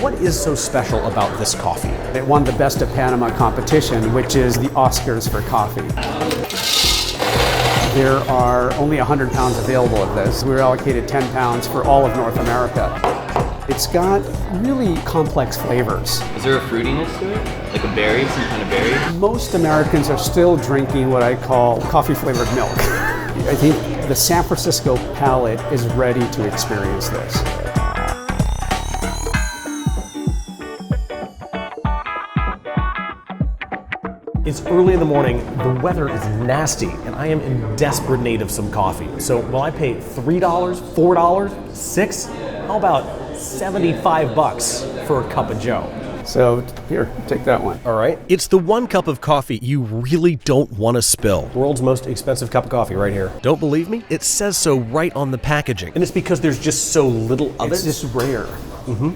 what is so special about this coffee? It won the Best of Panama competition, which is the Oscars for coffee. There are only 100 pounds available of this. We were allocated 10 pounds for all of North America. It's got really complex flavors. Is there a fruitiness to it? Like a berry, some kind of berry? Most Americans are still drinking what I call coffee-flavored milk. I think the San Francisco palate is ready to experience this. It's early in the morning, the weather is nasty, and I am in desperate need of some coffee. So will I pay $3, $4, $6? How about 75 bucks for a cup of joe? So here, take that one. All right. It's the one cup of coffee you really don't want to spill. World's most expensive cup of coffee right here. Don't believe me? It says so right on the packaging. And it's because there's just so little of it. It's just rare.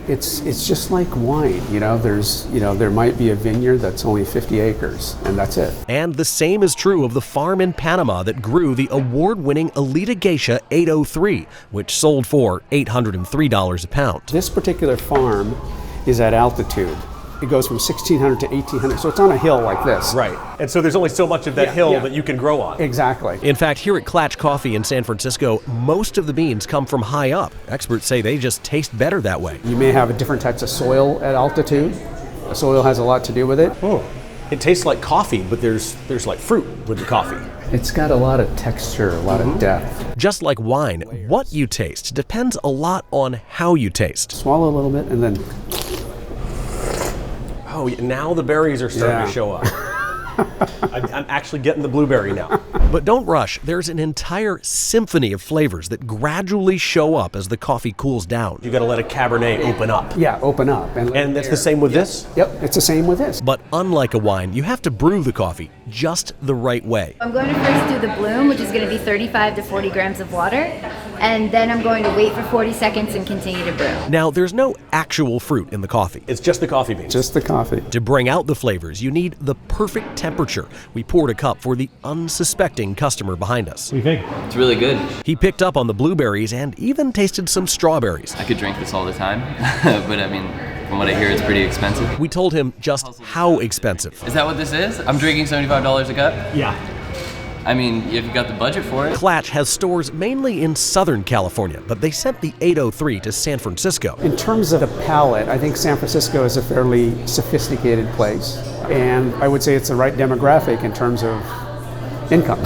It's just like wine, there might be a vineyard that's only 50 acres, and that's it. And the same is true of the farm in Panama that grew the award-winning Elida Geisha 803, which sold for $803 a pound. This particular farm is at altitude. It goes from 1,600 to 1,800, so it's on a hill like this. Right, and so there's only so much of that hill that you can grow on. Exactly. In fact, here at Klatch Coffee in San Francisco, most of the beans come from high up. Experts say they just taste better that way. You may have different types of soil at altitude. The soil has a lot to do with it. Oh, it tastes like coffee, but there's like fruit with the coffee. It's got a lot of texture, a lot of depth. Just like wine, what you taste depends a lot on how you taste. Swallow a little bit and then... Oh, now the berries are starting to show up. I'm actually getting the blueberry now. But don't rush. There's an entire symphony of flavors that gradually show up as the coffee cools down. You got to let a Cabernet open up. Yeah, open up. And that's the same with this? Yep, it's the same with this. But unlike a wine, you have to brew the coffee just the right way. I'm going to first do the bloom, which is going to be 35 to 40 grams of water, and then I'm going to wait for 40 seconds and continue to brew. Now, there's no actual fruit in the coffee. It's just the coffee beans. Just the coffee. To bring out the flavors, you need the perfect temperature. We poured a cup for the unsuspecting customer behind us. What do you think? It's really good. He picked up on the blueberries and even tasted some strawberries. I could drink this all the time, but I mean, from what I hear, it's pretty expensive. We told him just how expensive. Is that what this is? I'm drinking $75 a cup? Yeah. I mean, if you got the budget for it. Klatch has stores mainly in Southern California, but they sent the 803 to San Francisco. In terms of the palate, I think San Francisco is a fairly sophisticated place, and I would say it's the right demographic in terms of income.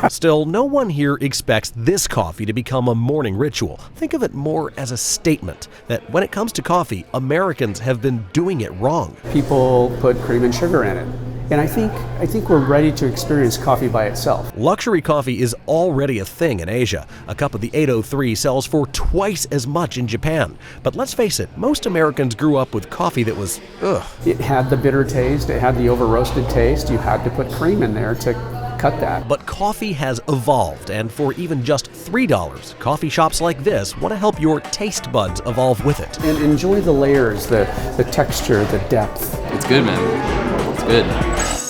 Still, no one here expects this coffee to become a morning ritual. Think of it more as a statement that when it comes to coffee, Americans have been doing it wrong. People put cream and sugar in it. And I think we're ready to experience coffee by itself. Luxury coffee is already a thing in Asia. A cup of the 803 sells for twice as much in Japan. But let's face it, most Americans grew up with coffee that was, ugh. It had the bitter taste, it had the over-roasted taste. You had to put cream in there to cut that. But coffee has evolved, and for even just $3, coffee shops like this want to help your taste buds evolve with it. And enjoy the layers, the texture, the depth. It's good, man. It's good.